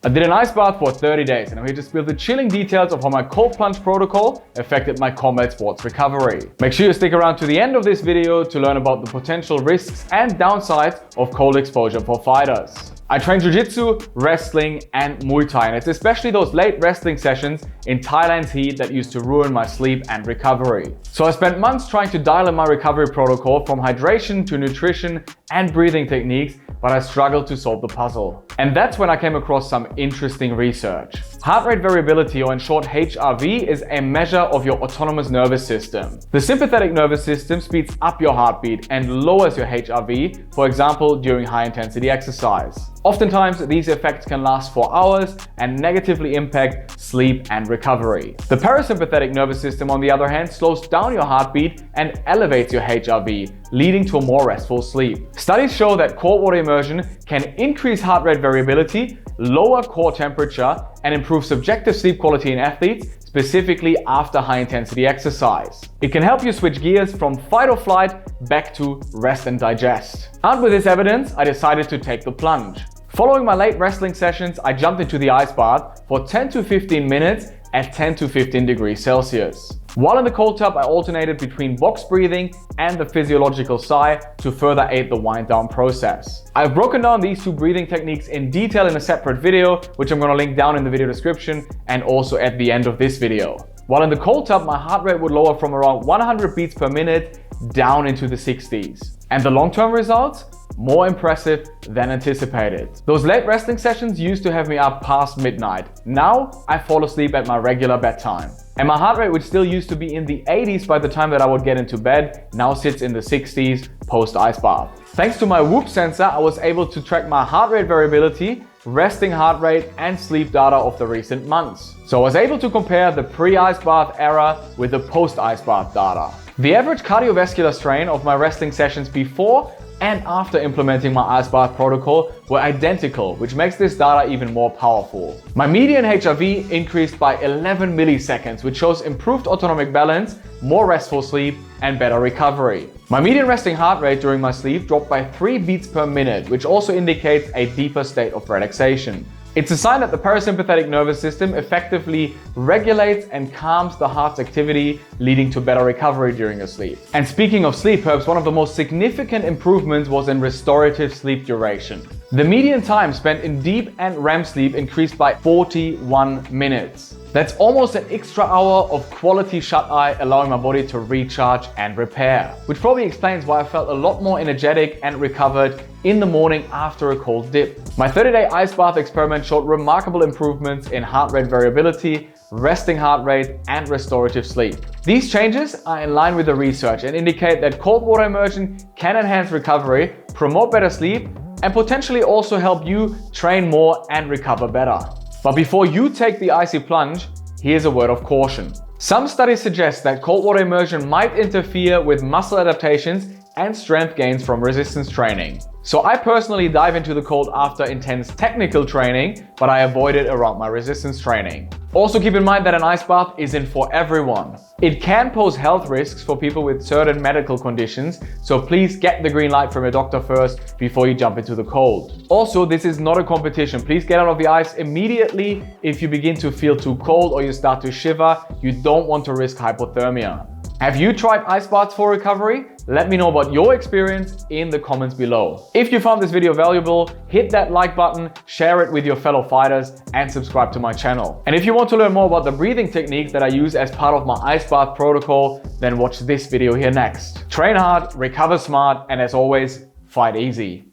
I did an ice bath for 30 days and I'm here to spill the chilling details of how my cold plunge protocol affected my combat sports recovery. Make sure you stick around to the end of this video to learn about the potential risks and downsides of cold exposure for fighters. I train Jiu-Jitsu, wrestling and Muay Thai, and it's especially those late wrestling sessions in Thailand's heat that used to ruin my sleep and recovery. So I spent months trying to dial in my recovery protocol from hydration to nutrition and breathing techniques, but I struggled to solve the puzzle. And that's when I came across some interesting research. Heart rate variability, or in short HRV, is a measure of your autonomous nervous system. The sympathetic nervous system speeds up your heartbeat and lowers your HRV, for example, during high intensity exercise. Oftentimes, these effects can last for hours and negatively impact sleep and recovery. The parasympathetic nervous system, on the other hand, slows down your heartbeat and elevates your HRV, leading to a more restful sleep. Studies show that cold water immersion can increase heart rate variability, lower core temperature, and improve subjective sleep quality in athletes, specifically after high-intensity exercise. It can help you switch gears from fight or flight back to rest and digest. Armed with this evidence, I decided to take the plunge. Following my late wrestling sessions, I jumped into the ice bath for 10 to 15 minutes at 10 to 15 degrees Celsius. While in the cold tub, I alternated between box breathing and the physiological sigh to further aid the wind down process. I've broken down these two breathing techniques in detail in a separate video, which I'm going to link down in the video description and also at the end of this video. While in the cold tub, my heart rate would lower from around 100 beats per minute down into the 60s. And the long-term results? More impressive than anticipated. Those late wrestling sessions used to have me up past midnight. Now I fall asleep at my regular bedtime. And my heart rate, which still used to be in the 80s by the time that I would get into bed, now sits in the 60s post ice bath. Thanks to my Whoop sensor, I was able to track my heart rate variability, resting heart rate and sleep data of the recent months. So I was able to compare the pre-ice bath era with the post-ice bath data. The average cardiovascular strain of my wrestling sessions before and after implementing my ice bath protocol were identical, which makes this data even more powerful. My median HRV increased by 11 milliseconds, which shows improved autonomic balance, more restful sleep, and better recovery. My median resting heart rate during my sleep dropped by 3 beats per minute, which also indicates a deeper state of relaxation. It's a sign that the parasympathetic nervous system effectively regulates and calms the heart's activity, leading to better recovery during your sleep. And speaking of sleep, perhaps one of the most significant improvements was in restorative sleep duration. The median time spent in deep and REM sleep increased by 41 minutes. That's almost an extra hour of quality shut-eye, allowing my body to recharge and repair. Which probably explains why I felt a lot more energetic and recovered in the morning after a cold dip. My 30-day ice bath experiment showed remarkable improvements in heart rate variability, resting heart rate, and restorative sleep. These changes are in line with the research and indicate that cold water immersion can enhance recovery, promote better sleep, and potentially also help you train more and recover better. But before you take the icy plunge, here's a word of caution. Some studies suggest that cold water immersion might interfere with muscle adaptations and strength gains from resistance training. So I personally dive into the cold after intense technical training, but I avoid it around my resistance training. Also keep in mind that an ice bath isn't for everyone. It can pose health risks for people with certain medical conditions, so please get the green light from your doctor first before you jump into the cold. Also, this is not a competition. Please get out of the ice immediately if you begin to feel too cold or you start to shiver. You don't want to risk hypothermia. Have you tried ice baths for recovery? Let me know about your experience in the comments below. If you found this video valuable, hit that like button, share it with your fellow fighters, and subscribe to my channel. And if you want to learn more about the breathing techniques that I use as part of my ice bath protocol, then watch this video here next. Train hard, recover smart, and as always, fight easy.